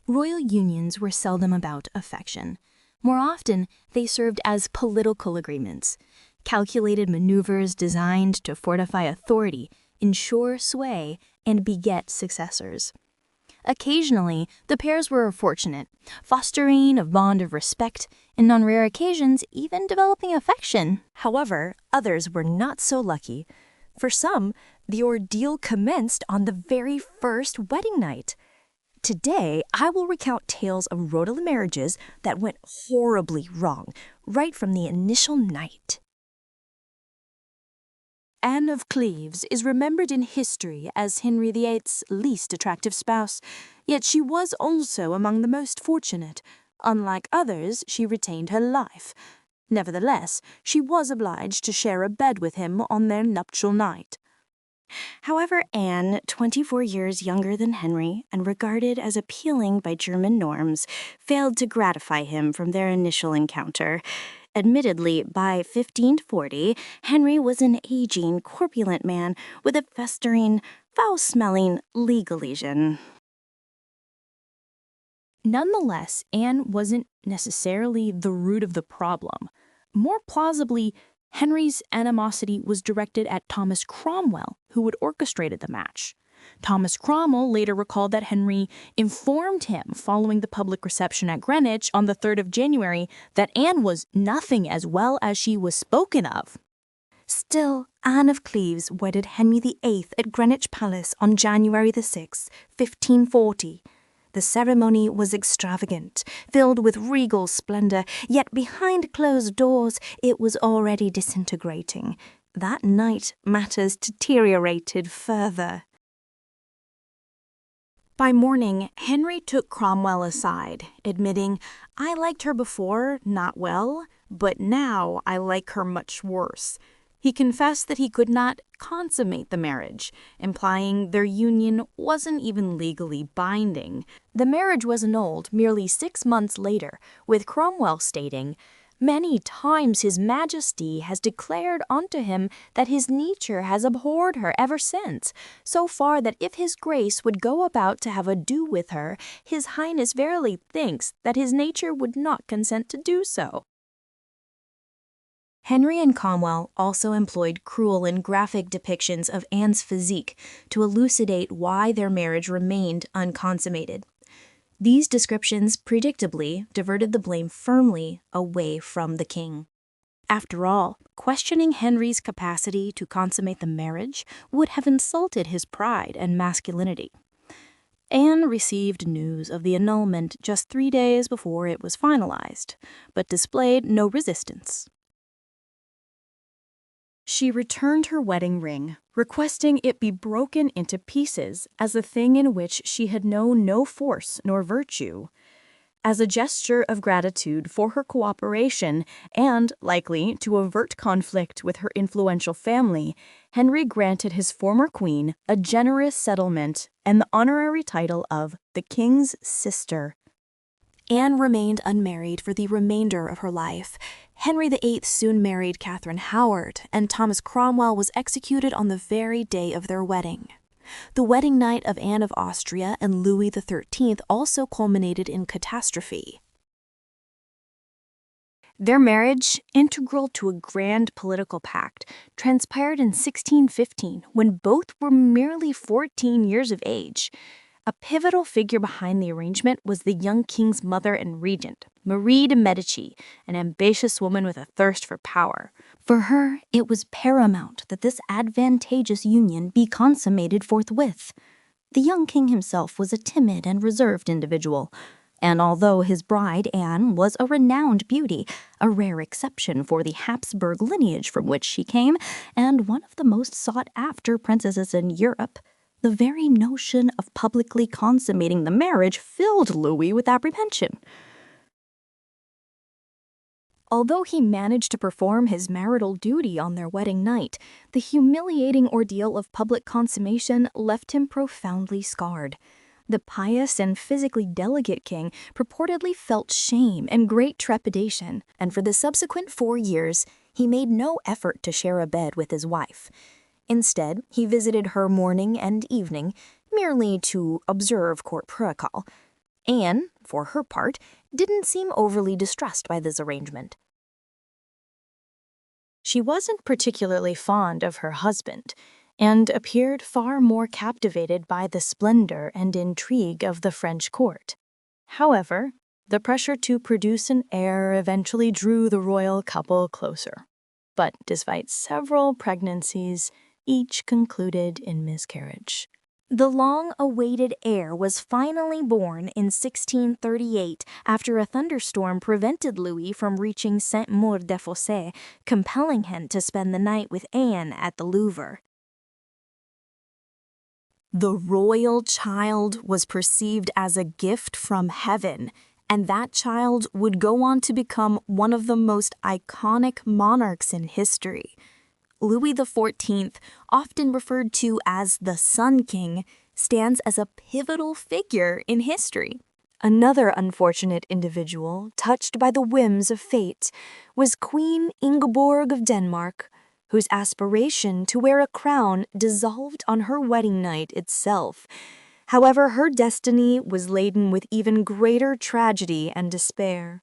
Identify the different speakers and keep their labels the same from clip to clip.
Speaker 1: Royal unions were seldom about affection. More often, they served as political agreements, calculated maneuvers designed to fortify authority, ensure sway, and beget successors. Occasionally, the pairs were fortunate, fostering a bond of respect, and on rare occasions, even developing affection.
Speaker 2: However, others were not so lucky. For some, the ordeal commenced on the very first wedding night. Today, I will recount tales of royal marriages that went horribly wrong right from the initial night.
Speaker 3: Anne of Cleves is remembered in history as Henry VIII's least attractive spouse, yet she was also among the most fortunate. Unlike others, she retained her life. Nevertheless, she was obliged to share a bed with him on their nuptial night.
Speaker 2: However, Anne, 24 years younger than Henry and regarded as appealing by German norms, failed to gratify him from their initial encounter. Admittedly, by 1540, Henry was an aging, corpulent man with a festering, foul-smelling legal lesion.
Speaker 1: Nonetheless, Anne wasn't necessarily the root of the problem. More plausibly, Henry's animosity was directed at Thomas Cromwell, who had orchestrated the match. Thomas Cromwell later recalled that Henry informed him following the public reception at Greenwich on the 3rd of January that Anne was nothing as well as she was spoken of.
Speaker 2: Still, Anne of Cleves wedded Henry VIII at Greenwich Palace on January the 6th, 1540. The ceremony was extravagant, filled with regal splendor, yet behind closed doors it was already disintegrating. That night matters deteriorated further.
Speaker 3: By morning, Henry took Cromwell aside, admitting, "I liked her before, not well, but now I like her much worse." He confessed that he could not consummate the marriage, implying their union wasn't even legally binding.
Speaker 1: The marriage was annulled merely 6 months later, with Cromwell stating, "Many times his majesty has declared unto him that his nature has abhorred her ever since, so far that if his grace would go about to have ado with her, his highness verily thinks that his nature would not consent to do so."
Speaker 2: Henry and Cromwell also employed cruel and graphic depictions of Anne's physique to elucidate why their marriage remained unconsummated. These descriptions predictably diverted the blame firmly away from the king. After all, questioning Henry's capacity to consummate the marriage would have insulted his pride and masculinity. Anne received news of the annulment just 3 days before it was finalized, but displayed no resistance.
Speaker 3: She returned her wedding ring, requesting it be broken into pieces as a thing in which she had known no force nor virtue. As a gesture of gratitude for her cooperation and, likely, to avert conflict with her influential family, Henry granted his former queen a generous settlement and the honorary title of the King's Sister.
Speaker 2: Anne remained unmarried for the remainder of her life. Henry VIII soon married Catherine Howard, and Thomas Cromwell was executed on the very day of their wedding. The wedding night of Anne of Austria and Louis XIII also culminated in catastrophe. Their marriage, integral to a grand political pact, transpired in 1615 when both were merely 14 years of age. A pivotal figure behind the arrangement was the young king's mother and regent, Marie de Medici, an ambitious woman with a thirst for power. For her, it was paramount that this advantageous union be consummated forthwith. The young king himself was a timid and reserved individual, and although his bride, Anne, was a renowned beauty, a rare exception for the Habsburg lineage from which she came, and one of the most sought-after princesses in Europe, the very notion of publicly consummating the marriage filled Louis with apprehension. Although he managed to perform his marital duty on their wedding night, the humiliating ordeal of public consummation left him profoundly scarred. The pious and physically delicate king purportedly felt shame and great trepidation, and for the subsequent 4 years, he made no effort to share a bed with his wife. Instead, he visited her morning and evening, merely to observe court protocol. Anne, for her part, didn't seem overly distressed by this arrangement.
Speaker 1: She wasn't particularly fond of her husband, and appeared far more captivated by the splendor and intrigue of the French court. However, the pressure to produce an heir eventually drew the royal couple closer. But despite several pregnancies, each concluded in miscarriage.
Speaker 2: The long-awaited heir was finally born in 1638 after a thunderstorm prevented Louis from reaching Saint-Maur-des-Fossés, compelling him to spend the night with Anne at the Louvre. The royal child was perceived as a gift from heaven, and that child would go on to become one of the most iconic monarchs in history. Louis XIV, often referred to as the Sun King, stands as a pivotal figure in history. Another unfortunate individual, touched by the whims of fate, was Queen Ingeborg of Denmark, whose aspiration to wear a crown dissolved on her wedding night itself. However, her destiny was laden with even greater tragedy and despair.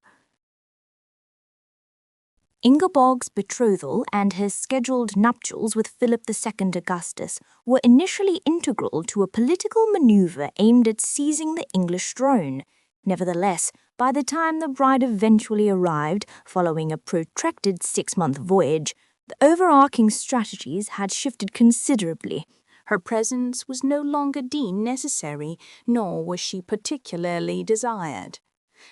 Speaker 2: Ingeborg's betrothal and his scheduled nuptials with Philip II Augustus were initially integral to a political maneuver aimed at seizing the English throne. Nevertheless, by the time the bride eventually arrived, following a protracted 6-month voyage, the overarching strategies had shifted considerably. Her presence was no longer deemed necessary, nor was she particularly desired.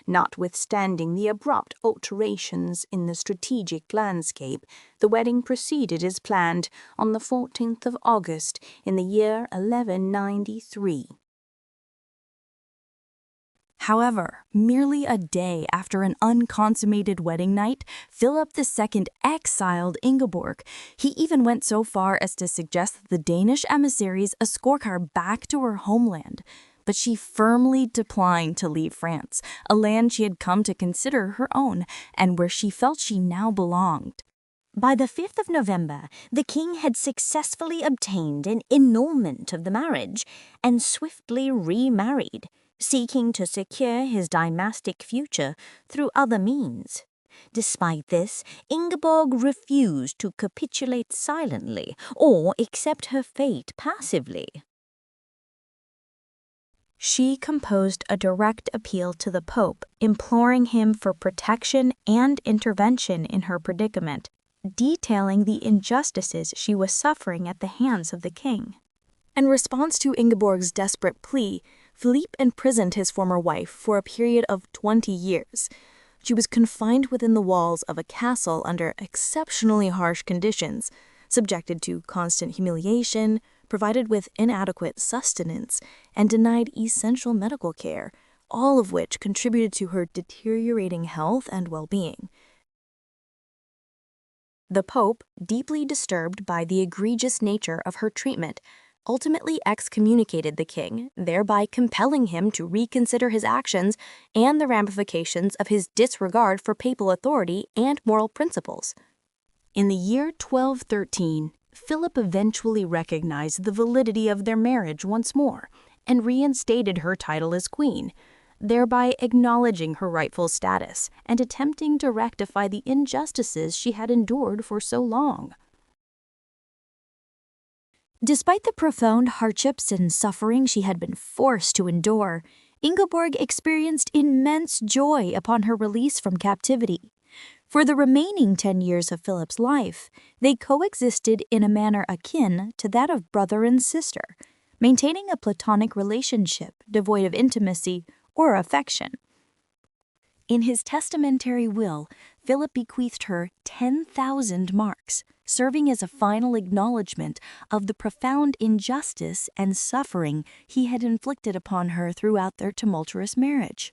Speaker 2: Notwithstanding the abrupt alterations in the strategic landscape, the wedding proceeded as planned on the 14th of August in the year 1193. However, merely a day after an unconsummated wedding night, Philip II exiled Ingeborg. He even went so far as to suggest that the Danish emissaries escort her back to her homeland. But she firmly declined to leave France, a land she had come to consider her own, and where she felt she now belonged. By the 5th of November, the king had successfully obtained an annulment of the marriage and swiftly remarried, seeking to secure his dynastic future through other means. Despite this, Ingeborg refused to capitulate silently or accept her fate passively. She composed a direct appeal to the Pope, imploring him for protection and intervention in her predicament, detailing the injustices she was suffering at the hands of the king. In response to Ingeborg's desperate plea, Philippe imprisoned his former wife for a period of 20 years. She was confined within the walls of a castle under exceptionally harsh conditions, subjected to constant humiliation, provided with inadequate sustenance, and denied essential medical care, all of which contributed to her deteriorating health and well-being. The Pope, deeply disturbed by the egregious nature of her treatment, ultimately excommunicated the king, thereby compelling him to reconsider his actions and the ramifications of his disregard for papal authority and moral principles. In the year 1213, Philip eventually recognized the validity of their marriage once more and reinstated her title as queen, thereby acknowledging her rightful status and attempting to rectify the injustices she had endured for so long. Despite the profound hardships and suffering she had been forced to endure, Ingeborg experienced immense joy upon her release from captivity. For the remaining 10 years of Philip's life, they coexisted in a manner akin to that of brother and sister, maintaining a platonic relationship devoid of intimacy or affection. In his testamentary will, Philip bequeathed her 10,000 marks, serving as a final acknowledgement of the profound injustice and suffering he had inflicted upon her throughout their tumultuous marriage.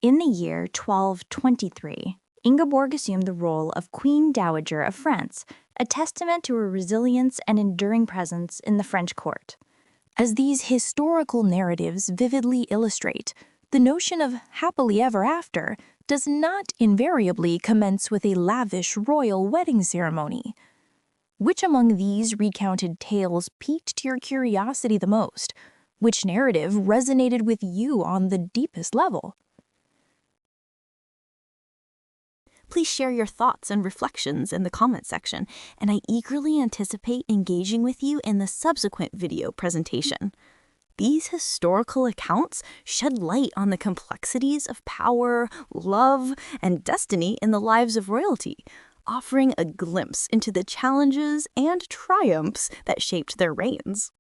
Speaker 2: In the year 1223, Ingeborg assumed the role of Queen Dowager of France, a testament to her resilience and enduring presence in the French court. As these historical narratives vividly illustrate, the notion of happily ever after does not invariably commence with a lavish royal wedding ceremony. Which among these recounted tales piqued your curiosity the most? Which narrative resonated with you on the deepest level?
Speaker 1: Please share your thoughts and reflections in the comment section, and I eagerly anticipate engaging with you in the subsequent video presentation. These historical accounts shed light on the complexities of power, love, and destiny in the lives of royalty, offering a glimpse into the challenges and triumphs that shaped their reigns.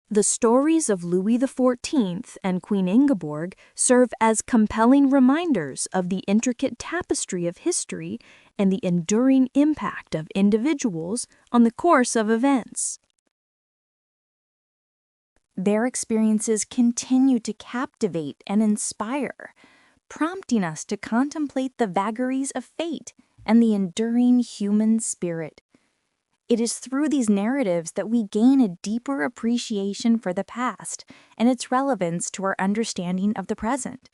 Speaker 2: The stories of Louis XIV and Queen Ingeborg serve as compelling reminders of the intricate tapestry of history and the enduring impact of individuals on the course of events. Their experiences continue to captivate and inspire, prompting us to contemplate the vagaries of fate and the enduring human spirit. It is through these narratives that we gain a deeper appreciation for the past and its relevance to our understanding of the present,